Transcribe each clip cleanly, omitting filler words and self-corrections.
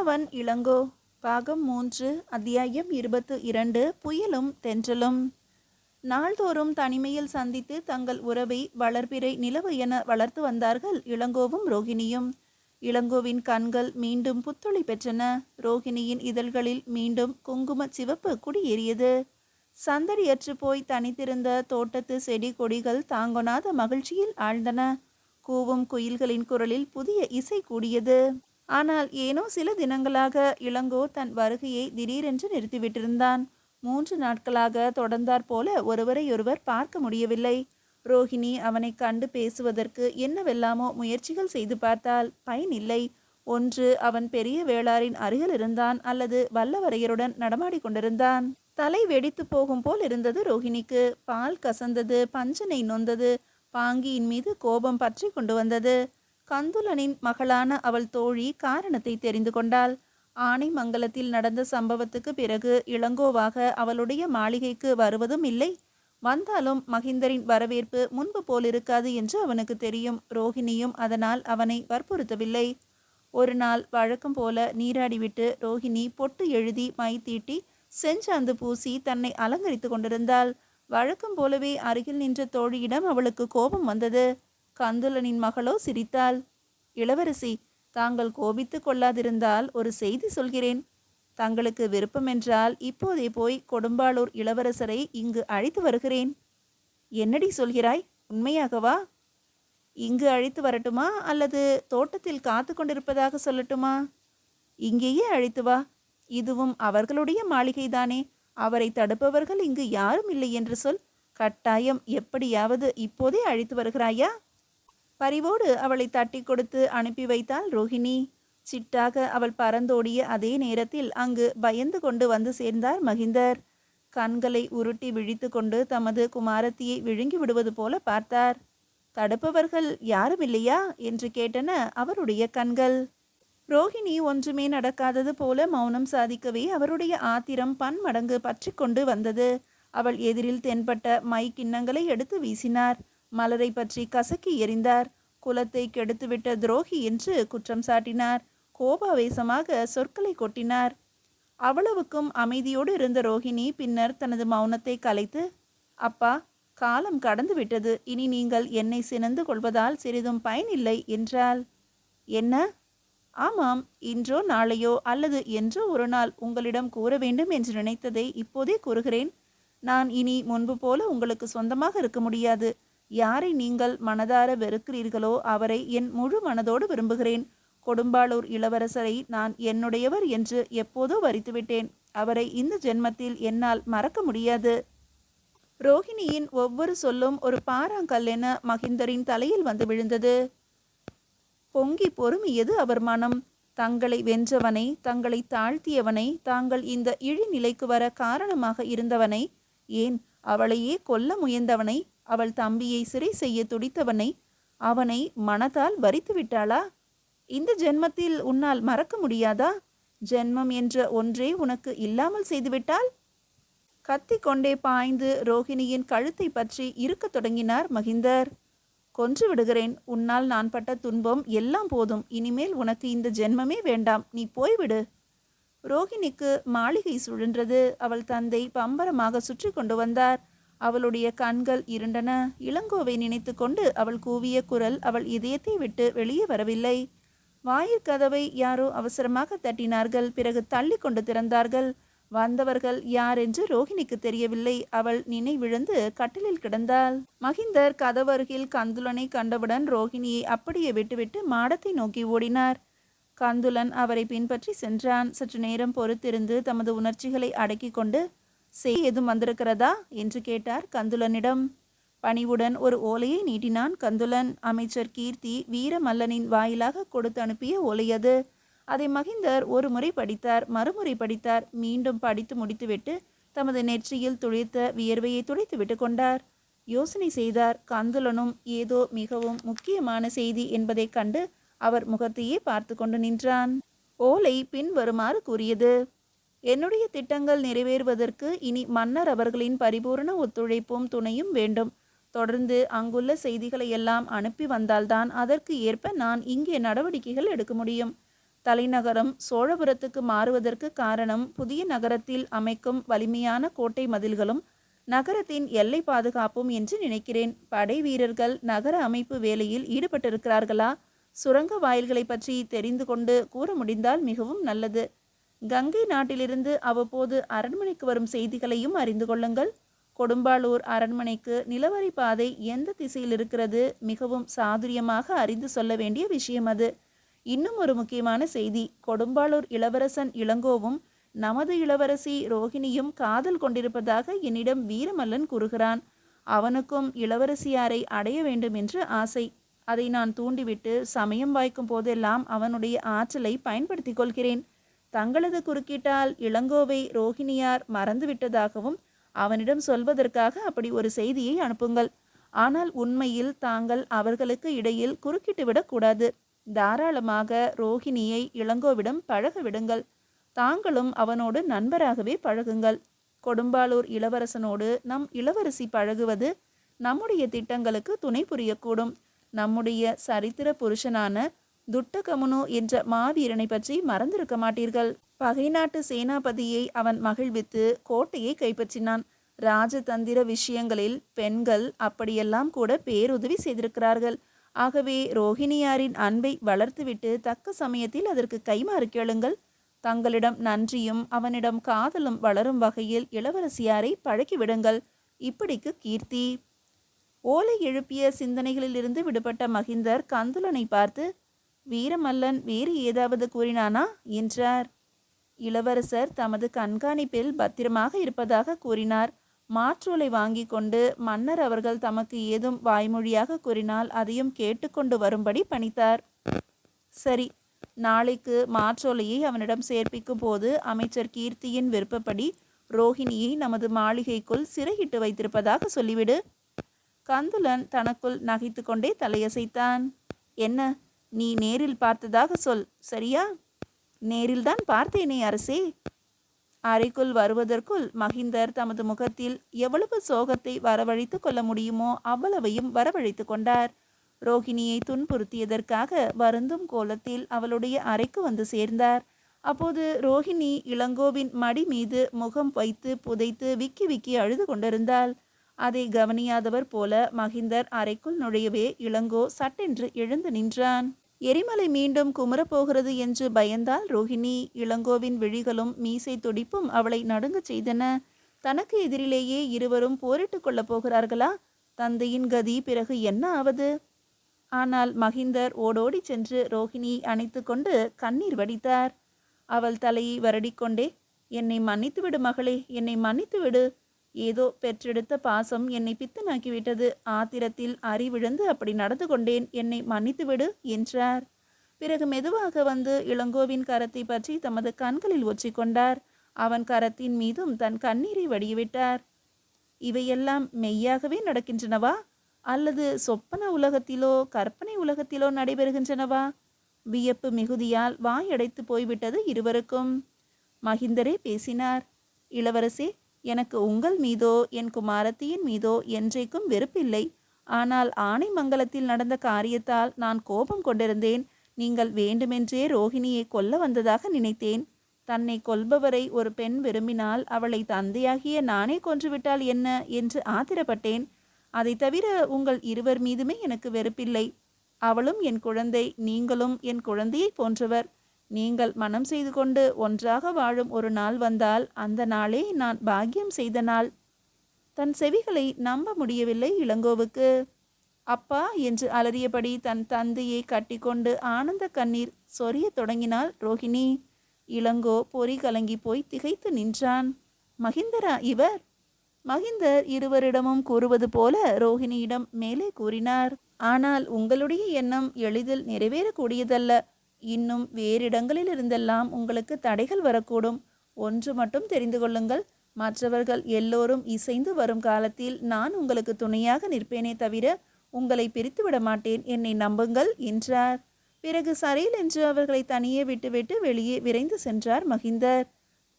மன்னவன் இளங்கோ பாகம் 3 அத்தியாயம் 22 புயலும் தென்றலும். நாள்தோறும் தனிமையில் சந்தித்து தங்கள் உறவை வளர்பிறை நிலவு என வளர்த்து வந்தார்கள் இளங்கோவும் ரோகிணியும். இளங்கோவின் கண்கள் மீண்டும் புத்துளி பெற்றன. ரோகிணியின் இதழ்களில் மீண்டும் குங்கும சிவப்பு குடியேறியது. சந்தடியற்று போய் தனித்திருந்த தோட்டத்து செடி கொடிகள் தாங்கொணாத மகிழ்ச்சியில் ஆழ்ந்தன. கூவும் குயில்களின் குரலில் புதிய இசை கூடியது. ஆனால் ஏனோ சில தினங்களாக இளங்கோ தன் வருகையை திடீரென்று நிறுத்திவிட்டிருந்தான். 3 நாட்களாக தொடர்ந்தாற் போல ஒருவரையொருவர் பார்க்க முடியவில்லை. ரோகிணி அவனை கண்டு பேசுவதற்கு என்னவெல்லாமோ முயற்சிகள் செய்து பார்த்தால் பயனில்லை. ஒன்று அவன் பெரிய வேளாரின் அருகில் இருந்தான், அல்லது வல்லவரையருடன் நடமாடி கொண்டிருந்தான். தலை வெடித்து போகும் போல் இருந்தது ரோகிணிக்கு. பால் கசந்தது, பஞ்சனை நொந்தது, பாங்கியின் மீது கோபம் பற்றி கொண்டு வந்தது. கந்துலனின் மகளான அவள் தோழி காரணத்தை தெரிந்து கொண்டாள். ஆனைமங்கலத்தில் நடந்த சம்பவத்துக்கு பிறகு இளங்கோவாக அவளுடைய மாளிகைக்கு வருவதும் இல்லை. வந்தாலும் மகிந்தரின் வரவேற்பு முன்பு போலிருக்காது என்று அவனுக்கு தெரியும். ரோகிணியும் அதனால் அவனை வற்புறுத்தவில்லை. ஒரு நாள் வழக்கம் போல நீராடிவிட்டு ரோகிணி பொட்டு எழுதி மை தீட்டி செஞ்சாந்து பூசி தன்னை அலங்கரித்து கொண்டிருந்தாள். வழக்கம் போலவே அருகில் நின்ற தோழியிடம் அவளுக்கு கோபம் வந்தது. கந்துலனின் மகளோ சிரித்தாள். இளவரசி, தாங்கள் கோபித்து கொள்ளாதிருந்தால் ஒரு செய்தி சொல்கிறேன். தங்களுக்கு விருப்பமென்றால் இப்போதே போய் கொடும்பாளூர் இளவரசரை இங்கு அழைத்து வருகிறேன். என்னடி சொல்கிறாய்? உண்மையாகவா? இங்கு அழைத்து வரட்டுமா, அல்லது தோட்டத்தில் காத்து கொண்டிருப்பதாக சொல்லட்டுமா? இங்கேயே அழைத்து வா. இதுவும் அவர்களுடைய மாளிகைதானே. அவரை தடுப்பவர்கள் இங்கு யாரும் இல்லை என்று சொல். கட்டாயம் எப்படியாவது இப்போதே அழைத்து வருகிறாயா? பரிவோடு அவளை தட்டி கொடுத்து அனுப்பி வைத்தாள் ரோகிணி. சிட்டாக அவள் பறந்தோடிய அதே நேரத்தில் அங்கு பயந்து கொண்டு வந்து சேர்ந்தார் மகிந்தர். கண்களை உருட்டி விழித்து கொண்டு தமது குமாரத்தியை விழுங்கி விடுவது போல பார்த்தார். தடுப்பவர்கள் யாரும் இல்லையா என்று கேட்டன அவருடைய கண்கள். ரோகிணி ஒன்றுமே நடக்காதது போல மௌனம் சாதிக்கவே அவருடைய ஆத்திரம் பன்மடங்கு பற்றி கொண்டு வந்தது. அவள் எதிரில் தென்பட்ட மை கிண்ணங்களை எடுத்து வீசினார். மலரை பற்றி கசக்கி எறிந்தார். குலத்தை கெடுத்துவிட்ட துரோகி என்று குற்றம் சாட்டினார். கோபாவேசமாக சொற்களை கொட்டினார். அவ்வளவுக்கும் அமைதியோடு இருந்த ரோகிணி பின்னர் தனது மௌனத்தை கலைத்து, அப்பா, காலம் கடந்து விட்டது. இனி நீங்கள் என்னை சினந்து கொள்வதால் சிறிதும் பயனில்லை என்றாள். என்ன? ஆமாம், இன்றோ நாளையோ அல்லது என்றோ ஒரு நாள் உங்களிடம் கூற வேண்டும் என்று நினைத்ததை இப்போதே கூறுகிறேன். நான் இனி முன்பு போல உங்களுக்கு சொந்தமாக இருக்க முடியாது. யாரை நீங்கள் மனதார வெறுக்கிறீர்களோ அவரை என் முழு மனதோடு விரும்புகிறேன். கொடும்பாளூர் இளவரசரை நான் என்னுடையவர் என்று எப்போதோ வரித்துவிட்டேன். அவரை இந்த ஜென்மத்தில் என்னால் மறக்க முடியாது. ரோகிணியின் ஒவ்வொரு சொல்லும் ஒரு பாறாங்கல்லென மகிந்தரின் தலையில் வந்து விழுந்தது. பொங்கி பொறுமியது அவர் மனம். தங்களை வென்றவனை, தங்களை தாழ்த்தியவனை, தாங்கள் இந்த இழிநிலைக்கு வர காரணமாக இருந்தவனை, ஏன் அவளையே கொல்ல முயன்றவனை, அவள் தம்பியை சிறை செய்ய துடித்தவனை, அவனை மனத்தால் வரித்து விட்டாளா? இந்த ஜென்மத்தில் உன்னால் மறக்க முடியாதா? ஜென்மம் என்ற ஒன்றே உனக்கு இல்லாமல் செய்துவிட்டால்? கத்தி கொண்டே பாய்ந்து ரோகிணியின் கழுத்தை பற்றி இருக்கத் தொடங்கினார் மகிந்தர். கொன்று விடுகிறேன். உன்னால் நான் பட்ட துன்பம் எல்லாம் போதும். இனிமேல் உனக்கு இந்த ஜென்மமே வேண்டாம். நீ போய்விடு. ரோகிணிக்கு மாளிகை சுழன்றது. அவள் தந்தை பம்பரமாக சுற்றி கொண்டு வந்தார். அவளுடைய கண்கள் இருண்டன. இளங்கோவை நினைத்து கொண்டு அவள் கூவிய குரல் அவள் இதயத்தை விட்டு வெளியே வரவில்லை. வாயிற்கதவை யாரோ அவசரமாக தட்டினார்கள். பிறகு தள்ளி கொண்டு திறந்தார்கள். வந்தவர்கள் யார் என்று ரோகிணிக்கு தெரியவில்லை. அவள் நினைவிழந்து கட்டிலில் கிடந்தாள். மகிந்தர் கதவருகில் கந்துலனை கண்டவுடன் ரோகிணியை அப்படியே விட்டுவிட்டு மாடத்தை நோக்கி ஓடினார். கந்துலன் அவரை பின்பற்றி சென்றான். சற்று நேரம் பொறுத்திருந்து தமது உணர்ச்சிகளை அடக்கி கொண்டு, செய் எதுவும் வந்திருக்கிறதா என்று கேட்டார் கந்துலனிடம். பணிவுடன் ஒரு ஓலையை நீட்டினான் கந்துலன். அமைச்சர் கீர்த்தி வீரமல்லனின் வாயிலாக கொடுத்து அனுப்பிய ஓலை அது. அதை மகிந்தர் ஒரு முறை படித்தார், மறுமுறை படித்தார். மீண்டும் படித்து முடித்துவிட்டு தமது நெற்றியில் துளிர்த்த வியர்வையை துடைத்து விட்டு கொண்டார். யோசனை செய்தார். கந்துலனும் ஏதோ மிகவும் முக்கியமான செய்தி என்பதை கண்டு அவர் முகத்தையே பார்த்து கொண்டு நின்றான். ஓலை பின்வருமாறு கூறியது. என்னுடைய திட்டங்கள் நிறைவேறுவதற்கு இனி மன்னர் அவர்களின் பரிபூரண ஒத்துழைப்பும் துணையும் வேண்டும். தொடர்ந்து அங்குள்ள செய்திகளை எல்லாம் அனுப்பி வந்தால்தான் அதற்கு ஏற்ப நான் இங்கே நடவடிக்கைகள் எடுக்க முடியும். தலைநகரம் சோழபுரத்துக்கு மாறுவதற்கு காரணம் புதிய நகரத்தில் அமைக்கும் வலிமையான கோட்டை மதில்களும் நகரத்தின் எல்லை பாதுகாப்பும் என்று நினைக்கிறேன். படை வீரர்கள் நகர அமைப்பு வேலையில் ஈடுபட்டிருக்கிறார்களா? சுரங்க வாயில்களை பற்றி தெரிந்து கொண்டு கூற முடிந்தால் மிகவும் நல்லது. கங்கை நாட்டிலிருந்து அவ்வப்போது அரண்மனைக்கு வரும் செய்திகளையும் அறிந்து கொள்ளுங்கள். கொடும்பாளூர் அரண்மனைக்கு நிலவரி பாதை எந்த திசையில் இருக்கிறது? மிகவும் சாதுரியமாக அறிந்து சொல்ல வேண்டிய விஷயம் அது. இன்னும் ஒரு முக்கியமான செய்தி, கொடும்பாளூர் இளவரசன் இளங்கோவும் நமது இளவரசி ரோகிணியும் காதல் கொண்டிருப்பதாக என்னிடம் வீரமல்லன் கூறுகிறான். அவனுக்கும் இளவரசியாரை அடைய வேண்டும் என்று ஆசை. அதை நான் தூண்டிவிட்டு சமயம் வாய்க்கும் போதெல்லாம் அவனுடைய ஆற்றலை பயன்படுத்தி கொள்கிறேன். தங்களது குறுக்கீட்டால் இளங்கோவை ரோகிணியார் மறந்துவிட்டதாகவும் அவனிடம் சொல்வதற்காக அப்படி ஒரு செய்தியை அனுப்புங்கள். ஆனால் உண்மையில் தாங்கள் அவர்களுக்கு இடையில் குறுக்கிட்டு விடக்கூடாது. தாராளமாக ரோகிணியை இளங்கோவிடம் பழக விடுங்கள். தாங்களும் அவனோடு நண்பராகவே பழகுங்கள். கொடும்பாளூர் இளவரசனோடு நம் இளவரசி பழகுவது நம்முடைய திட்டங்களுக்கு துணை புரியக்கூடும். நம்முடைய சரித்திர புருஷனான துட்டகமுனு என்ற மாவீரனை பற்றி மறந்திருக்க மாட்டீர்கள். பகை நாட்டு சேனாபதியை அவன் மகிழ்வித்து கோட்டையை கைப்பற்றினான். ராஜதந்திர விஷயங்களில் பெண்கள் அப்படியெல்லாம் கூட பேருதவி செய்திருக்கிறார்கள். ஆகவே ரோஹிணியாரின் அன்பை வளர்த்துவிட்டு தக்க சமயத்தில் அதற்கு கைமாறு கேளுங்கள். தங்களிடம் நன்றியும் அவனிடம் காதலும் வளரும் வகையில் இளவரசியாரை பழக்கிவிடுங்கள். இப்படிக்கு கீர்த்தி. ஓலை எழுப்பிய சிந்தனைகளிலிருந்து விடுபட்ட மகிந்தர் கந்துலனை பார்த்து, வீரமல்லன் வேறு ஏதாவது கூறினானா என்றார். இளவரசர் தமது கண்காணிப்பில் பத்திரமாக இருப்பதாக கூறினார். மாற்றோலை வாங்கி கொண்டு மன்னர் அவர்கள் தமக்கு ஏதும் வாய்மொழியாக கூறினால் அதையும் கேட்டுக்கொண்டு வரும்படி பணித்தார். சரி, நாளைக்கு மாற்றோலையை அவனிடம் சேர்ப்பிக்கும் போது அமைச்சர் கீர்த்தியின் விருப்பப்படி ரோஹிணியை நமது மாளிகைக்குள் சிறையிட்டு வைத்திருப்பதாக சொல்லிவிடு. கந்துலன் தனக்குள் நகைத்து கொண்டே தலையசைத்தான். என்ன, நீ நேரில் பார்த்ததாக சொல், சரியா? நேரில்தான் பார்த்தேனே அரசே. அறைக்குள் வருவதற்குள் மகிந்தர் தமது முகத்தில் எவ்வளவு சோகத்தை வரவழைத்து கொள்ள முடியுமோ அவ்வளவையும் வரவழைத்து கொண்டார். ரோஹிணியை துன்புறுத்தியதற்காக வருந்தும் கோலத்தில் அவளுடைய அறைக்கு வந்து சேர்ந்தார். அப்போது ரோஹிணி இளங்கோவின் மடி மீது முகம் வைத்து புதைத்து விக்கி விக்கி அழுது கொண்டிருந்தாள். அதை கவனியாதவர் போல மகிந்தர் அறைக்குள் நுழையவே இளங்கோ சட்டென்று எழுந்து நின்றான். எரிமலை மீண்டும் குமரப்போகிறது என்று பயந்தால் ரோஹிணி. இளங்கோவின் விழிகளும் மீசை துடிப்பும் அவளை நடுங்கச் செய்தன. தனக்கு எதிரிலேயே இருவரும் போரிட்டு கொள்ளப் போகிறார்களா? தந்தையின் கதி பிறகு என்ன ஆவது? ஆனால் மகிந்தர் ஓடோடி சென்று ரோஹிணியை அணைத்து கொண்டு கண்ணீர் வடித்தார். அவள் தலையை வருடிக்கொண்டே, என்னை மன்னித்துவிடு மகளே, என்னை மன்னித்துவிடு. ஏதோ பெற்றெடுத்த பாசம் என்னை பித்தனாக்கிவிட்டது. ஆத்திரத்தில் அறிவிழந்து அப்படி நடந்து கொண்டேன். என்னை மன்னித்துவிடு என்றார். பிறகு மெதுவாக வந்து இளங்கோவின் கரத்தை பற்றி தமது கண்களில் ஒற்றிக்கொண்டார். அவன் கரத்தின் மீதும் தன் கண்ணீரை வடியவிட்டார். இவையெல்லாம் மெய்யாகவே நடக்கின்றனவா? அல்லது சொப்பன உலகத்திலோ கற்பனை உலகத்திலோ நடைபெறுகின்றனவா? வியப்பு மிகுதியால் வாயடைத்து போய்விட்டது இருவருக்கும். மகிந்தரே பேசினார். இளவரசே, எனக்கு உங்கள் மீதோ என் குமாரத்தியின் மீதோ என்றைக்கும் வெறுப்பில்லை. ஆனால் ஆனைமங்கலத்தில் நடந்த காரியத்தால் நான் கோபம் கொண்டிருந்தேன். நீங்கள் வேண்டுமென்றே ரோஹிணியை கொல்ல வந்ததாக நினைத்தேன். தன்னை கொல்பவரை ஒரு பெண் விரும்பினால் அவளை தந்தையாகிய நானே கொன்றுவிட்டால் என்ன என்று ஆத்திரப்பட்டேன். அதை தவிர உங்கள் இருவர் மீதுமே எனக்கு வெறுப்பில்லை. அவளும் என் குழந்தை, நீங்களும் என் குழந்தையை போன்றவர். நீங்கள் மனம் செய்து கொண்டு ஒன்றாக வாழும் ஒரு நாள் வந்தால் அந்த நாளே நான் பாக்கியம் செய்த நாள். தன் செவிகளை நம்ப முடியவில்லை இளங்கோவுக்கு. அப்பா என்று அலறியபடி தன் தந்தையை கட்டிக்கொண்டு ஆனந்த கண்ணீர் சொரிய தொடங்கினாள் ரோஹிணி. இளங்கோ பொறி கலங்கி போய் திகைத்து நின்றான். மகிந்தரா இவர்? மகிந்தர் இருவரிடமும் கூறுவது போல ரோஹிணியிடம் மேலே கூறினார். ஆனால் உங்களுடைய எண்ணம் எளிதில் நிறைவேறக்கூடியதல்ல. இன்னும் வேறிடங்களில் இருந்தெல்லாம் உங்களுக்கு தடைகள் வரக்கூடும். ஒன்று மட்டும் தெரிந்து கொள்ளுங்கள், மற்றவர்கள் எல்லோரும் இசைந்து வரும் காலத்தில் நான் உங்களுக்கு துணையாக நிற்பேனே தவிர உங்களை பிரித்து விட மாட்டேன். என்னை நம்புங்கள் என்றார். பிறகு சரையில் என்று அவர்களை தனியே விட்டுவிட்டு வெளியே விரைந்து சென்றார் மகிந்தர்.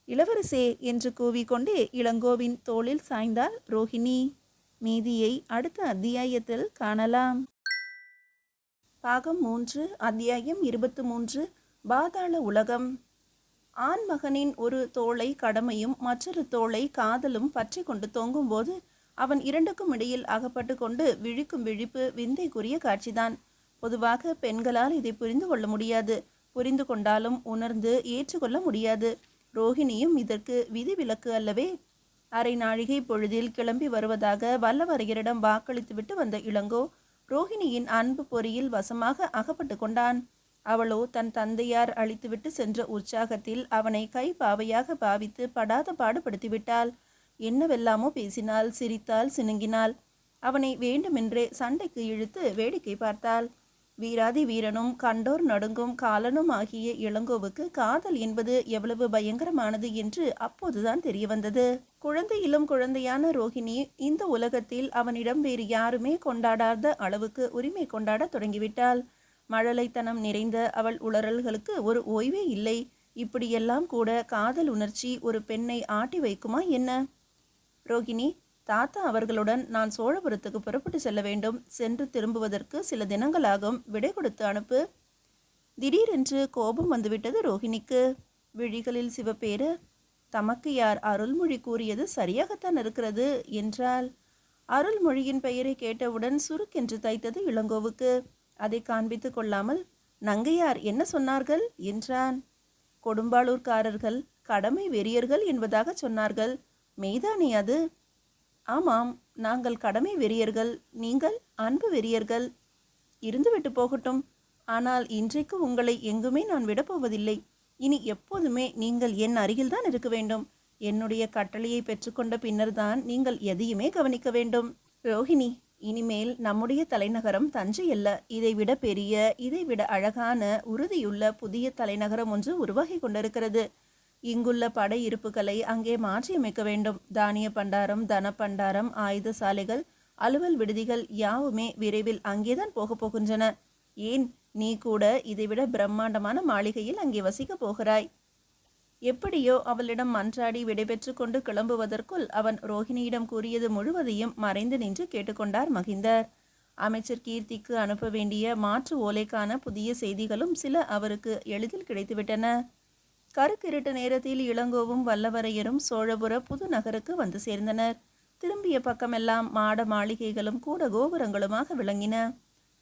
இளவரசே என்று கூவிக்கொண்டே இளங்கோவின் தோளில் சாய்ந்தாள் ரோஹிணி. மீதியை அடுத்த அத்தியாயத்தில் காணலாம். பாகம் 3, அத்தியாயம் 23. பாதாள உலகம். ஆண்மகனின் ஒரு தோளை கடமையும் மற்றொரு தோளை காதலும் பற்றி கொண்டு தொங்கும்போது அவன் இரண்டுக்கும் இடையில் அகப்பட்டு கொண்டு விழிக்கும் விழிப்பு விந்தைக்குரிய காட்சிதான். பொதுவாக பெண்களால் இதை புரிந்து கொள்ள முடியாது. புரிந்து கொண்டாலும் உணர்ந்து ஏற்றுக்கொள்ள முடியாது. ரோஹிணியும் இதற்கு விதிவிலக்கு அல்லவே. அரை நாழிகை பொழுதில் கிளம்பி வருவதாக வல்லவரையரிடம் வாக்களித்துவிட்டு வந்த இளங்கோ ரோஹிணியின் அன்பு பொறியில் வசமாக அகப்பட்டு கொண்டான். அவளோ தன் தந்தையார் அழித்துவிட்டு சென்ற உற்சாகத்தில் அவனை கை பாவையாக பாவித்து படாத பாடுபடுத்திவிட்டாள். என்னவெல்லாமோ பேசினாள், சிரித்தாள், சினுங்கினாள். அவனை வேண்டுமென்றே சண்டைக்கு இழுத்து வேடிக்கை பார்த்தாள். வீராதி வீரனும் கண்டோர் நடுங்கும் காலனும் ஆகிய இளங்கோவுக்கு காதல் என்பது எவ்வளவு பயங்கரமானது என்று அப்போதுதான் தெரிய வந்தது. குழந்தையிலும் குழந்தையான ரோஹிணி இந்த உலகத்தில் அவனிடம் வேறு யாருமே கொண்டாடாத அளவுக்கு உரிமை கொண்டாட தொடங்கிவிட்டாள். மழலைத்தனம் நிறைந்த அவள் உளறல்களுக்கு ஒரு ஓய்வே இல்லை. இப்படியெல்லாம் கூட காதல் உணர்ச்சி ஒரு பெண்ணை ஆட்டி வைக்குமா என்ன? ரோகிணி, தாத்தா அவர்களுடன் நான் சோழபுரத்துக்கு புறப்பட்டு செல்ல வேண்டும். சென்று திரும்புவதற்கு சில தினங்களாகும். விடை கொடுத்து அனுப்பு. திடீரென்று கோபம் வந்துவிட்டது ரோஹிணிக்கு. விழிகளில் சிவப்பேறு. தமக்கு யார் அருள்மொழி கூறியது சரியாகத்தான் இருக்கிறது என்றாள். அருள்மொழியின் பெயரை கேட்டவுடன் சுருக்கென்று தைத்தது இளங்கோவுக்கு. அதை காண்பித்து கொள்ளாமல் நங்கையார் என்ன சொன்னார்கள் என்றான். கொடும்பாளூர்காரர்கள் கடமை வெறியர்கள் என்பதாக சொன்னார்கள். மெய்தானே அது? ஆமாம், நாங்கள் கடமை வெறியர்கள், நீங்கள் அன்பு வெறியர்கள். இருந்துவிட்டு போகட்டும். ஆனால் இன்றைக்கு உங்களை எங்குமே நான் விடப்போவதில்லை. இனி எப்போதுமே நீங்கள் என் அருகில்தான் இருக்க வேண்டும். என்னுடைய கட்டளையை பெற்றுக்கொண்ட பின்னர்தான் நீங்கள் எதையுமே கவனிக்க வேண்டும். ரோஹிணி, இனிமேல் நம்முடைய தலைநகரம் தஞ்சை அல்ல. இதைவிட பெரிய, இதைவிட அழகான, உறுதியுள்ள புதிய தலைநகரம் ஒன்று உருவாகி கொண்டிருக்கிறது. இங்குள்ள படை இருப்புகளை அங்கே மாற்றியமைக்க வேண்டும். தானிய பண்டாரம், தனப்பண்டாரம், ஆயுத சாலைகள், அலுவல் விடுதிகள் யாவுமே விரைவில் அங்கேதான் போகின்றன. ஏன், நீ கூட இதைவிட பிரம்மாண்டமான மாளிகையில் அங்கே வசிக்க போகிறாய். எப்படியோ அவளிடம் மன்றாடி விடைபெற்று கொண்டு கிளம்புவதற்குள் அவன் ரோஹிணியிடம் கூறியது முழுவதையும் மறைந்து நின்று கேட்டுக்கொண்டார் மகிந்தர். அமைச்சர் கீர்த்திக்கு அனுப்ப வேண்டிய மாற்று ஓலைக்கான புதிய செய்திகளும் சில அவருக்கு எளிதில் கிடைத்துவிட்டன. கருக்கிருட்டு நேரத்தில் இளங்கோவும் வல்லவரையரும் சோழபுர புது நகருக்கு வந்து சேர்ந்தனர். திரும்பிய பக்கமெல்லாம் மாட மாளிகைகளும் கூட கோபுரங்களுமாக விளங்கின.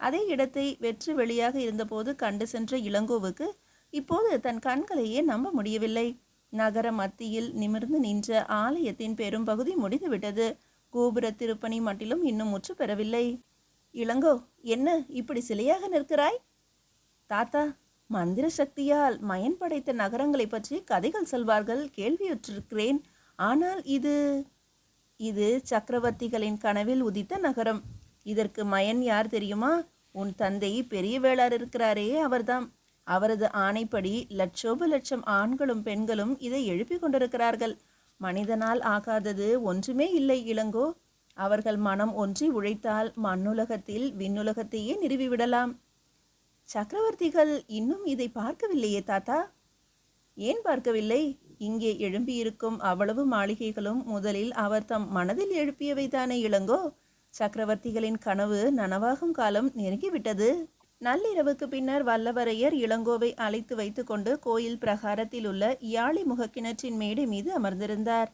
அதே இடத்தை வெற்று வெளியாக இருந்தபோது கண்டு சென்ற இளங்கோவுக்கு இப்போது தன் கண்களையே நம்ப முடியவில்லை. நகர மத்தியில் நிமிர்ந்து நின்ற ஆலயத்தின் பெரும்பகுதி முடிந்துவிட்டது. கோபுர திருப்பணி மட்டிலும் இன்னும் முற்று பெறவில்லை. இளங்கோ, என்ன இப்படி சிலையாக நிற்கிறாய்? தாத்தா, மந்திர சக்தியால் மயன் படைத்த நகரங்களை பற்றி கதைகள் சொல்வார்கள், கேள்வியுற்றிருக்கிறேன். ஆனால் இது சக்கரவர்த்திகளின் கனவில் உதித்த நகரம். இதற்கு மயன் யார் தெரியுமா? உன் தந்தை பெரிய வேளார் இருக்கிறாரே, அவர்தாம். அவரது ஆணைப்படி லட்சோப லட்சம் ஆண்களும் பெண்களும் இதை எழுப்பி கொண்டிருக்கிறார்கள். மனிதனால் ஆகாதது ஒன்றுமே இல்லை இளங்கோ. அவர்கள் மனம் ஒன்றி உழைத்தால் மண்ணுலகத்தில் விண்ணுலகத்தையே நிறுவிவிடலாம். சக்கரவர்த்திகள் இன்னும் இதை பார்க்கவில்லையே தாத்தா. ஏன் பார்க்கவில்லை? இங்கே எழும்பியிருக்கும் அவ்வளவு மாளிகைகளும் முதலில் அவர் தம் மனதில் எழுப்பியவை தானே இளங்கோ. சக்கரவர்த்திகளின் கனவு நனவாகும் காலம் நெருங்கிவிட்டது. நள்ளிரவுக்கு பின்னர் வல்லவரையர் இளங்கோவை அழைத்து வைத்து கொண்டு கோயில் பிரகாரத்தில் உள்ள யாழி முகக்கிணற்றின் மேடை மீது அமர்ந்திருந்தார்.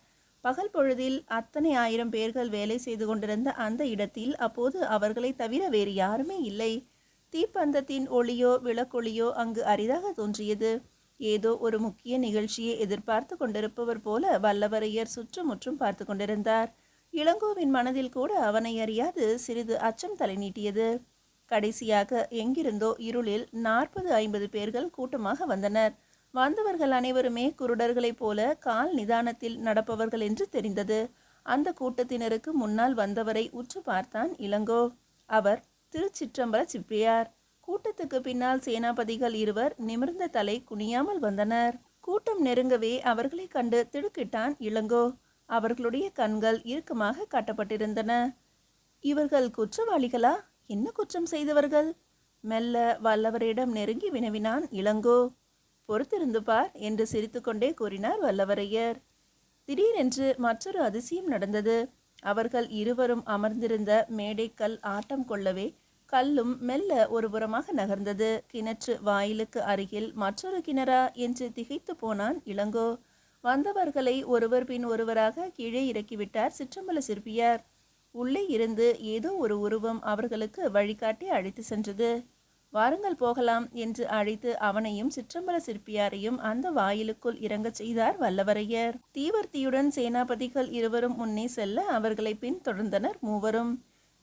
பகல் பொழுதில் அத்தனை ஆயிரம் பேர்கள் வேலை செய்து கொண்டிருந்த அந்த இடத்தில் அப்போது அவர்களை தவிர வேறு யாருமே இல்லை. தீப்பந்தத்தின் ஒளியோ விளக்கொளியோ அங்கு அரிதாக தோன்றியது. ஏதோ ஒரு முக்கிய நிகழ்ச்சியை எதிர்பார்த்து கொண்டிருப்பவர் போல வல்லவரையர் சுற்றுமுற்றும் பார்த்து கொண்டிருந்தார். இளங்கோவின் மனதில் கூட அவனை அறியாது சிறிது அச்சம் தலை நீட்டியது. கடைசியாக எங்கிருந்தோ இருளில் 40-50 பேர்கள் கூட்டமாக வந்தனர். வந்தவர்கள் அனைவருமே குருடர்களைப் போல கால் நிதானத்தில் நடப்பவர்கள் என்று தெரிந்தது. அந்த கூட்டத்தினருக்கு முன்னால் வந்தவரை உற்று பார்த்தான் இளங்கோ. அவர் திருச்சிற்றம்பல சிப்பியார். கூட்டத்துக்கு பின்னால் சேனாபதிகள் இருவர் நிமிர்ந்த தலை குனியாமல் வந்தனர். கூட்டம் நெருங்கவே அவர்களை கண்டு திடுக்கிட்டான் இளங்கோ. அவர்களுடைய கண்கள் இறுக்கமாக காட்டப்பட்டிருந்தன. இவர்கள் குற்றவாளிகளா? என்ன குற்றம் செய்தவர்கள்? மெல்ல வல்லவரிடம் நெருங்கி வினவினான் இளங்கோ. பொறுத்திருந்து பார் என்று சிரித்துக்கொண்டே கூறினார் வல்லவரையர். திடீரென்று மற்றொரு அதிசயம் நடந்தது. அவர்கள் இருவரும் அமர்ந்திருந்த மேடைக்கல் ஆட்டம் கொள்ளவே கல்லும் மெல்ல ஒரு புறமாக நகர்ந்தது. கிணற்று வாயிலுக்கு அருகில் மற்றொரு கிணறா என்று திகைத்து போனான் இளங்கோ. வந்தவர்களை ஒருவர் பின் ஒருவராக கீழே இறக்கிவிட்டார் சிற்றம்பல சிற்பியார். உள்ளே இருந்து ஏதோ ஒரு உருவம் அவர்களுக்கு வழிகாட்டி அழைத்து சென்றது. வாருங்கள் போகலாம் என்று அழைத்து அவனையும் சிற்றம்பல சிற்பியாரையும் அந்த வாயிலுக்குள் இறங்கச் செய்தார் வல்லவரையர். தீவர்த்தியுடன் சேனாபதிகள் இருவரும் முன்னே செல்ல அவர்களை பின் தொடர்ந்தனர் மூவரும்.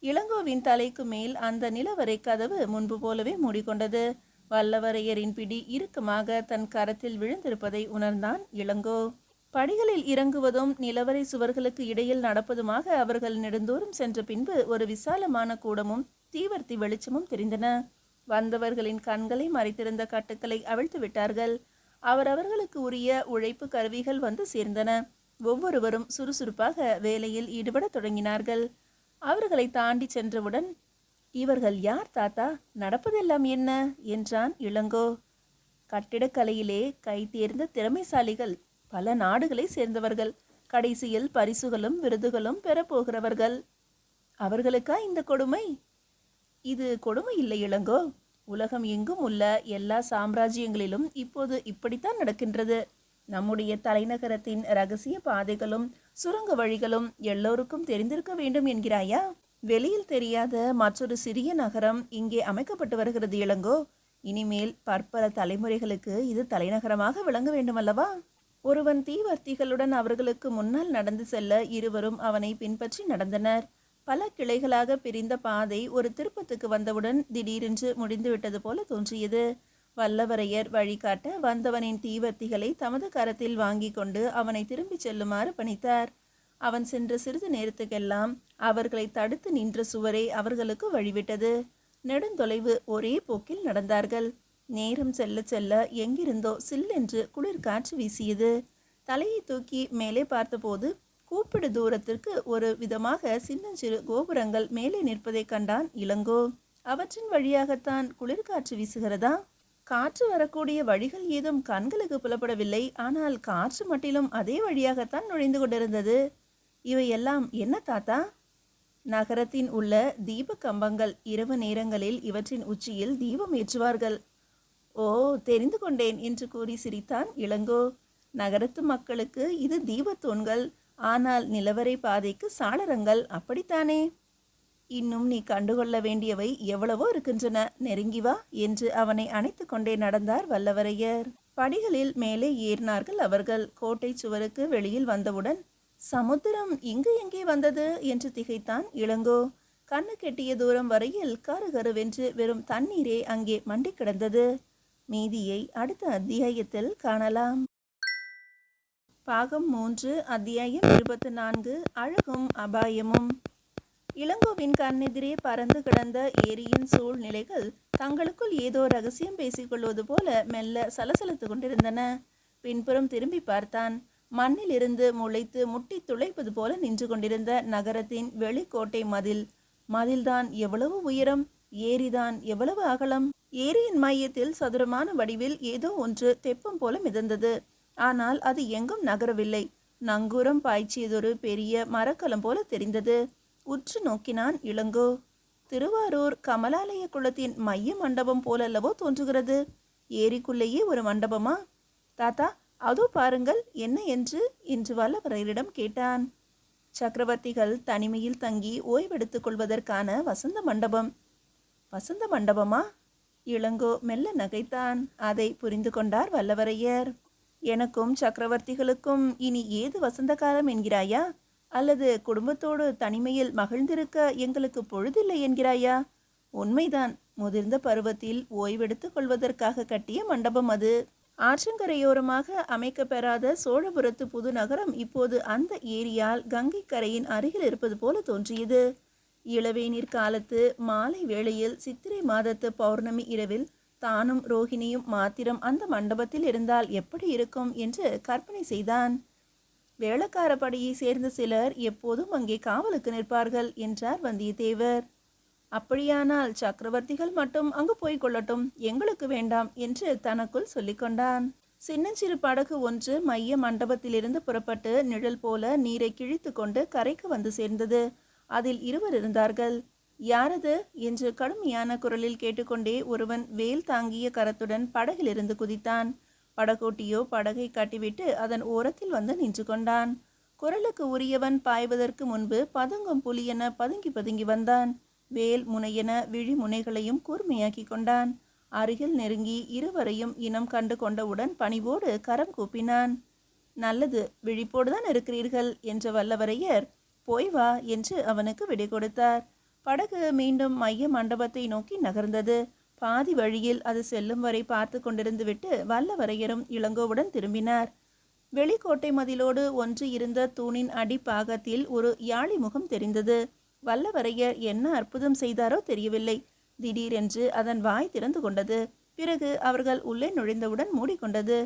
இளங்கோவின் தலைக்கு மேல் அந்த நிலவரை கதவு முன்பு போலவே மூடிக்கொண்டது. வல்லவரையரின் பிடி இறுக்கமாக தன் கரத்தில் விழுந்திருப்பதை உணர்ந்தான் இளங்கோ. படிகளில் இறங்குவதும் நிலவரை சுவர்களுக்கு இடையில் நடப்பதுமாக அவர்கள் நெடுந்தூரம் சென்ற பின்பு ஒரு விசாலமான கூடமும் தீவர்த்தி வெளிச்சமும் தெரிந்தன. வந்தவர்களின் கண்களை மறைத்திருந்த கட்டுக்களை அவிழ்த்து விட்டார்கள். அவரவர்களுக்கு உரிய உழைப்பு கருவிகள் வந்து சேர்ந்தன. ஒவ்வொருவரும் சுறுசுறுப்பாக வேலையில் ஈடுபட தொடங்கினார்கள். அவர்களை தாண்டி சென்றவுடன், இவர்கள் யார் தாத்தா, நடப்பதெல்லாம் என்ன என்றான் இளங்கோ. கட்டிடக்கலையிலே கை தேர்ந்த திறமைசாலிகள், பல நாடுகளை சேர்ந்தவர்கள், கடைசியில் பரிசுகளும் விருதுகளும் பெறப்போகிறவர்கள். அவர்களுக்கா இந்த கொடுமை? இது கொடுமை இல்லை இளங்கோ. உலகம் எங்கும் உள்ள எல்லா சாம்ராஜ்யங்களிலும் இப்போது இப்படித்தான் நடக்கின்றது. நம்முடைய தலைநகரத்தின் இரகசிய பாதைகளும் சுரங்க வழிகளும் எல்லோருக்கும் தெரிந்திருக்க வேண்டும் என்கிறாயா? வெளியில் தெரியாத மற்றொரு சிறிய நகரம் இங்கே அமைக்கப்பட்டு வருகிறது இளங்கோ. இனிமேல் பற்பல தலைமுறைகளுக்கு இது தலைநகரமாக விளங்க வேண்டுமல்லவா? ஒருவன் தீவர்த்திகளுடன் அவர்களுக்கு முன்னால் நடந்து செல்ல இருவரும் அவனை பின்பற்றி நடந்தனர். பல கிளைகளாக பிரிந்த பாதை ஒரு திருப்பத்துக்கு வந்தவுடன் திடீரென்று முடிந்துவிட்டது போல தோன்றியது. வல்லவரையர் வழிகாட்ட வந்தவனின் தீவர்த்திகளை தமது கரத்தில் வாங்கி கொண்டு அவனை திரும்பி செல்லுமாறு பணித்தார். அவன் சென்ற சிறிது நேரத்துக்கெல்லாம் அவர்களை தடுத்து நின்ற சுவரே அவர்களுக்கு வழிவிட்டது. நெடுந்தொலைவு ஒரே போக்கில் நடந்தார்கள். நேரம் செல்ல செல்ல எங்கிருந்தோ சில்லென்று குளிர் காற்று வீசியது. தலையை தூக்கி மேலே பார்த்தபோது கூப்பிடு தூரத்திற்கு ஒரு விதமாக சின்னஞ்சிறு கோபுரங்கள் மேலே நிற்பதை கண்டான் இளங்கோ. அவற்றின் வழியாகத்தான் குளிர்காற்று வீசுகிறதா? காற்று வரக்கூடிய வழிகள் ஏதும் கண்களுக்கு புலப்படவில்லை. ஆனால் காற்று மட்டிலும் அதே வழியாகத்தான் நுழைந்து கொண்டிருந்தது. இவையெல்லாம் என்ன தாத்தா? நகரத்தின் உள்ள தீப கம்பங்கள். இரவு நேரங்களில் இவற்றின் உச்சியில் தீபம் ஏற்றுவார்கள். ஓ, தெரிந்து கொண்டேன் என்று கூறி சிரித்தான் இளங்கோ. நகரத்து மக்களுக்கு இது தீபத்தூண்கள், ஆனால் நிலவரை பாதைக்கு சாளரங்கள், அப்படித்தானே? இன்னும் நீ கண்டுகொள்ள வேண்டியவை எவ்வளவோ இருக்கின்றன, நெருங்கி வா என்று அவனை அணைத்து கொண்டே நடந்தார் வல்லவரையர். படிகளில் மேலே ஏறினார்கள் அவர்கள். கோட்டை சுவருக்கு வெளியில் வந்தவுடன், சமுத்திரம் இங்கு எங்கே வந்தது என்று திகைத்தான் இளங்கோ. கண்ணு கெட்டிய தூரம் வரையில் கருகருவென்று வெறும் தண்ணீரே அங்கே மண்டி கிடந்தது. மீதியை அடுத்த அத்தியாயத்தில் காணலாம். பாகம் 3, அத்தியாயம் 24. அழகும் அபாயமும். இளங்கோவின் கண்ணெதிரே பறந்து கிடந்த ஏரியின் சூழ்நிலைகள் தங்களுக்குள் ஏதோ ரகசியம் பேசிக்கொள்வது போல மெல்ல சலசலத்து கொண்டிருந்தன. பின்புறம் திரும்பி பார்த்தான். மண்ணில் இருந்து முளைத்து முட்டி துளைப்பது போல நின்று கொண்டிருந்த நகரத்தின் வெளிக்கோட்டை மதில். மதில்தான் எவ்வளவு உயரம், ஏரிதான் எவ்வளவு அகலம். ஏரியின் மையத்தில் சதுரமான வடிவில் ஏதோ ஒன்று தெப்பம் போல மிதந்தது. ஆனால் அது எங்கும் நகரவில்லை. நங்கூரம் பாய்ச்சியதொரு பெரிய மரக்கலம் போல தெரிந்தது. உற்று நோக்கினான் இளங்கோ. திருவாரூர் கமலாலய குளத்தின் மைய மண்டபம் போலல்லவோ தோன்றுகிறது. ஏரிக்குள்ளேயே ஒரு மண்டபமா? தாத்தா, அதோ பாருங்கள், என்ன என்று வல்லவரையரிடம் கேட்டான். சக்கரவர்த்திகள் தனிமையில் தங்கி ஓய்வெடுத்துக் கொள்வதற்கான வசந்த மண்டபம். வசந்த மண்டபமா? இளங்கோ மெல்ல நகைத்தான். அதை புரிந்து கொண்டார் வல்லவரையர். எனக்கும் சக்கரவர்த்திகளுக்கும் இனி ஏது வசந்த காலம் என்கிறாயா? அல்லது குடும்பத்தோடு தனிமையில் மகிழ்ந்திருக்க எங்களுக்கு பொழுதில்லை என்கிறாயா? உண்மைதான். முதிர்ந்த பருவத்தில் ஓய்வெடுத்துக் கொள்வதற்காக கட்டிய மண்டபம் அது. ஆற்றங்கரையோரமாக அமைக்க பெறாத சோழபுரத்து புது நகரம் இப்போது அந்த ஏரியால் கங்கை கரையின் அருகில் இருப்பது போல தோன்றியது. இளவேநீர் காலத்து மாலை வேளையில் சித்திரை மாதத்து பௌர்ணமி இரவில் தானும் ரோஹிணியும் மாத்திரம் அந்த மண்டபத்தில் இருந்தால் எப்படி இருக்கும் என்று கற்பனை செய்தான். வேளக்கார படையை சேர்ந்த சிலர் எப்போதும் அங்கே காவலுக்கு நிற்பார்கள் என்றார் வந்தியத்தேவர். அப்படியானால் சக்கரவர்த்திகள் மட்டும் அங்கு போய் கொள்ளட்டும், எங்களுக்கு வேண்டாம் என்று தனக்குள் சொல்லிக்கொண்டான். சின்னஞ்சிறு படகு ஒன்று மைய மண்டபத்திலிருந்து புறப்பட்டு நிழல் போல நீரை கிழித்து கொண்டு கரைக்கு வந்து சேர்ந்தது. அதில் இருவர் இருந்தார்கள். யாரது என்று கடுமையான குரலில் கேட்டுக்கொண்டே ஒருவன் வேல் தாங்கிய கரத்துடன் படகிலிருந்து குதித்தான். படகோட்டியோ படகை கட்டிவிட்டு அதன் ஓரத்தில் வந்து நின்று கொண்டான். குரலுக்கு உரியவன் பாய்வதற்கு முன்பு பதுங்கும் புலியென பதுங்கி பதுங்கி வந்தான். வேல் முனையென விழி முனைகளையும் கூர்மையாக்கி கொண்டான். அருகில் நெருங்கி இருவரையும் இனம் கண்டு கொண்டவுடன் பணிவோடு கரம் கூப்பினான். நல்லது, விழிப்போடுதான் இருக்கிறீர்கள் என்ற வல்லவரையர் போய் வா என்று அவனுக்கு விடை கொடுத்தார். படகு மீண்டும் மைய மண்டபத்தை நோக்கி நகர்ந்தது. பாதி வழியில் அது செல்லும் வரை பார்த்து கொண்டிருந்து விட்டு வல்லவரையரும் இளங்கோவுடன் திரும்பினார். வெளிக்கோட்டை மதிலோடு ஒன்று இருந்த தூணின் அடிப்பாகத்தில் ஒரு யாழி முகம் தெரிந்தது. வல்லவரையர் என்ன அற்புதம் செய்தாரோ தெரியவில்லை. திடீரென்று அதன் வாய் திறந்து கொண்டது. பிறகு அவர்கள் உள்ளே நுழைந்தவுடன் மூடிக்கொண்டது.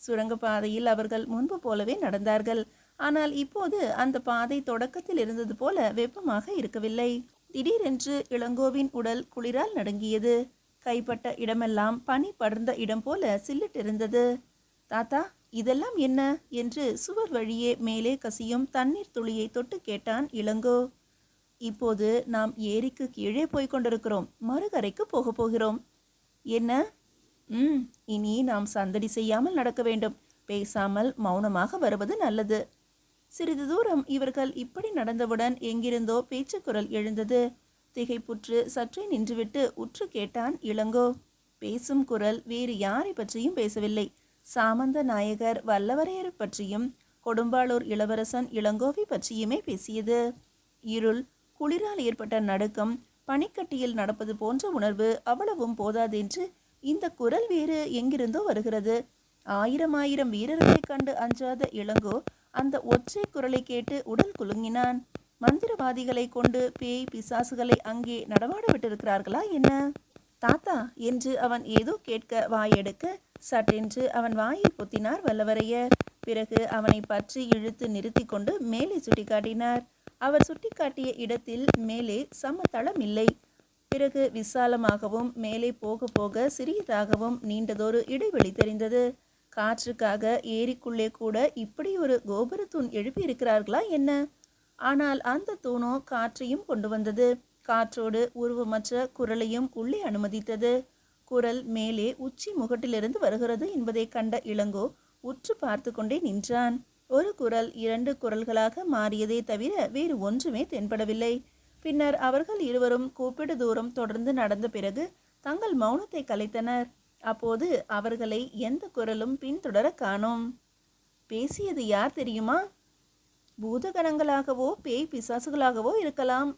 சுரங்கப்பாதையில் அவர்கள் முன்பு போலவே நடந்தார்கள். ஆனால் இப்போது அந்த பாதை தொடக்கத்தில் இருந்தது போல வெப்பமாக இருக்கவில்லை. திடீரென்று இளங்கோவின் உடல் குளிரால் நடுங்கியது. கைப்பட்ட இடமெல்லாம் பனி படர்ந்த இடம் போல சில்லிட்டிருந்தது. தாத்தா, இதெல்லாம் என்ன என்று சுவர் வழியே மேலே கசியும் தண்ணீர் துளியை தொட்டு கேட்டான் இளங்கோ. இப்போது நாம் ஏரிக்கு கீழே போய்க் கொண்டிருக்கிறோம். மறுகரைக்கு போகப் போகிறோம். என்ன? இனி நாம் சந்தடி செய்யாமல் நடக்க வேண்டும். பேசாமல் மௌனமாக வருவது நல்லது. சிறிது தூரம் இவர்கள் இப்படி நடந்தவுடன் எங்கிருந்தோ பேச்சுக்குரல் எழுந்தது. திகைப்புற்று சற்றே நின்றுவிட்டு உற்று கேட்டான் இளங்கோ. பேசும் குரல் வேறு யாரை பற்றியும் பேசவில்லை. சாமந்த நாயகர் வல்லவரையர் பற்றியும் கொடும்பாளூர் இளவரசன் இளங்கோவை பற்றியுமே பேசியது. இருள், குளிரால் ஏற்பட்ட நடுக்கம், பனிக்கட்டியில் நடப்பது போன்ற உணர்வு அவ்வளவும் போதாதென்று இந்த குரல் வேறு எங்கிருந்தோ வருகிறது. ஆயிரம் வீரர்களை கண்டு அஞ்சாத இளங்கோ அந்த ஒற்றை குரலை கேட்டு உடல் குலுங்கினான். மந்திரவாதிகளை கொண்டு பேய் பிசாசுகளை அங்கே நடமாட விட்டிருக்கிறார்களா என்ன? தாத்தா என்று அவன் ஏதோ கேட்க வாயெடுக்க சட்டென்று அவன் வாயை பொத்தினார் வல்லவரையர். பிறகு அவனை பற்றி இழுத்து நிறுத்தி கொண்டு மேலே சுட்டிக்காட்டினார். அவர் சுட்டிக்காட்டிய இடத்தில் மேலே சமதளம் இல்லை. பிறகு விசாலமாகவும் மேலே போக போக சிறியதாகவும் நீண்டதொரு இடைவெளி தெரிந்தது. காற்றுக்காக ஏரிக்குள்ளே கூட இப்படி ஒரு கோபுரத்தூண் எழுப்பி இருக்கிறார்களா என்ன? ஆனால் அந்த தூணோ காற்றையும் கொண்டு வந்தது. காற்றோடு உருவமற்ற குரலையும் உள்ளே அனுமதித்தது. குரல் மேலே உச்சி முகட்டிலிருந்து வருகிறது என்பதை கண்ட இளங்கோ உற்று பார்த்து கொண்டே நின்றான். ஒரு குரல் 2 குரல்களாக மாறியதே தவிர வேறு ஒன்றுமே தென்படவில்லை. பின்னர் அவர்கள் இருவரும் கூப்பிடு தூரம் தொடர்ந்து நடந்த பிறகு தங்கள் மௌனத்தை கலைத்தனர். அப்போது அவர்களை எந்த குரலும் பின்தொடர காணோம். பேசியது யார் தெரியுமா? பூதகணங்களாகவோ பேய் பிசாசுகளாகவோ இருக்கலாம்.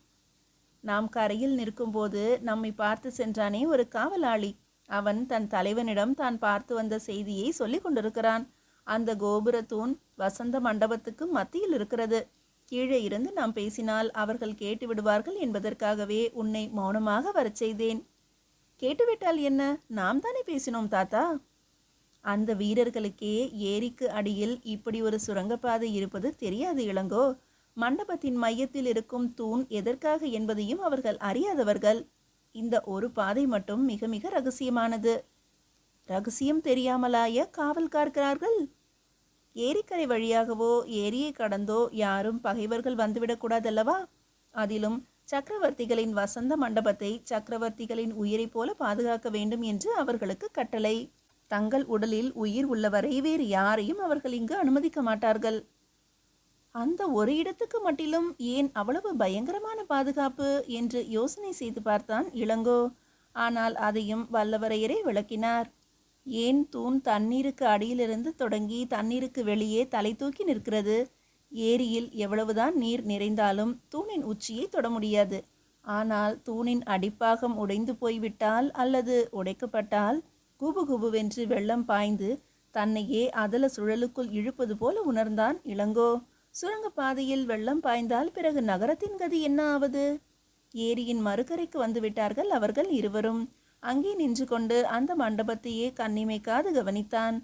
நாம் கரையில் நிற்கும்போது நம்மை பார்த்து சென்றானே ஒரு காவலாளி, அவன் தன் தலைவனிடம் தான் பார்த்து வந்த செய்தியை சொல்லி கொண்டிருக்கிறான். அந்த கோபுரத்தூண் வசந்த மண்டபத்துக்கு மத்தியில் இருக்கிறது. கீழே இருந்து நாம் பேசினால் அவர்கள் கேட்டு விடுவார்கள் என்பதற்காகவே உன்னை மௌனமாக வரச் செய்தேன். கேட்டுவிட்டால் என்ன? நாம் தானே பேசினோம் தாத்தா. அந்த வீரர்களுக்கே ஏரிக்கு அடியில் இப்படி ஒரு சுரங்கப்பாதை இருப்பது தெரியாது இளங்கோ. மண்டபத்தின் மையத்தில் இருக்கும் தூண் எதற்காக என்பதையும் அவர்கள் அறியாதவர்கள். இந்த ஒரு பாதை மட்டும் மிக மிக ரகசியமானது. ரகசியம் தெரியாமலாய காவல் காக்கிறார்கள். ஏரிக்கரை வழியாகவோ ஏரியை கடந்தோ யாரும் பகைவர்கள் வந்துவிடக்கூடாதல்லவா? அதிலும் சக்கரவர்த்திகளின் வசந்த மண்டபத்தை சக்கரவர்த்திகளின் உயிரை போல பாதுகாக்க வேண்டும் என்று அவர்களுக்கு கட்டளை. தங்கள் உடலில் உயிர் உள்ளவரை வேறு யாரையும் அவர்கள் இங்கு அனுமதிக்க மாட்டார்கள். அந்த ஒரு இடத்துக்கு மட்டிலும் ஏன் அவ்வளவு பயங்கரமான பாதுகாப்பு என்று யோசனை செய்து பார்த்தான் இளங்கோ. ஆனால் அதையும் வல்லவரையரே விளக்கினார். ஏன் தூண் தண்ணீருக்கு அடியிலிருந்து தொடங்கி தண்ணீருக்கு வெளியே தலை தூக்கி நிற்கிறது. ஏரியில் எவ்வளவுதான் நீர் நிறைந்தாலும் தூணின் உச்சியை தொட முடியாது. ஆனால் தூணின் அடிப்பாகம் உடைந்து போய்விட்டால் அல்லது உடைக்கப்பட்டால் குபு குபுவென்று வெள்ளம் பாய்ந்து தன்னையே அதல சுழலுக்குள் இழுப்பது போல உணர்ந்தான் இளங்கோ. சுரங்கப்பாதையில் வெள்ளம் பாய்ந்தால் பிறகு நகரத்தின் கதி என்ன ஆவது? ஏரியின் மறுகரைக்கு வந்து விட்டார்கள் அவர்கள் இருவரும். அங்கே நின்று கொண்டு அந்த மண்டபத்தையே கண்ணிமைக்காது கவனித்தான்.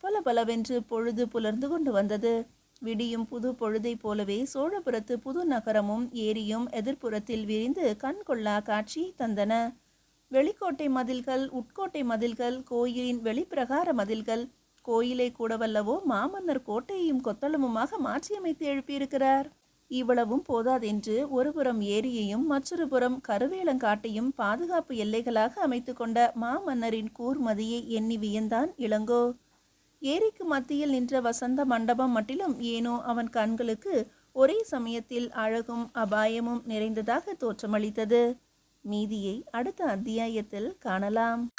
பல பலவென்று பொழுது புலர்ந்து கொண்டு வந்தது. விடியும் புது பொழுதை போலவே சோழபுரத்து புது நகரமும் ஏரியும் எதிர்ப்புறத்தில் விரிந்து கண்கொள்ளா காட்சியை தந்தன. வெளிக்கோட்டை மதில்கள், உட்கோட்டை மதில்கள், கோயிலின் வெளிப்பிரகார மதில்கள், கோயிலை கூடவல்லவோ மாமன்னர் கோட்டையையும் கொத்தளமுமாக மாற்றியமைத்து எழுப்பியிருக்கிறார். இவ்வளவும் போதாதென்று ஒருபுறம் ஏரியையும் மற்றொரு புறம் கருவேலங்காட்டையும் பாதுகாப்பு எல்லைகளாக அமைத்து கொண்ட மாமன்னரின் கூர்மதியை எண்ணி வியந்தான் இளங்கோ. ஏரிக்கு மத்தியில் நின்ற வசந்த மண்டபம் மட்டிலும் ஏனோ அவன் கண்களுக்கு ஒரே சமயத்தில் அழகும் அபாயமும் நிறைந்ததாக தோற்றமளித்தது. மீதியை அடுத்த அத்தியாயத்தில் காணலாம்.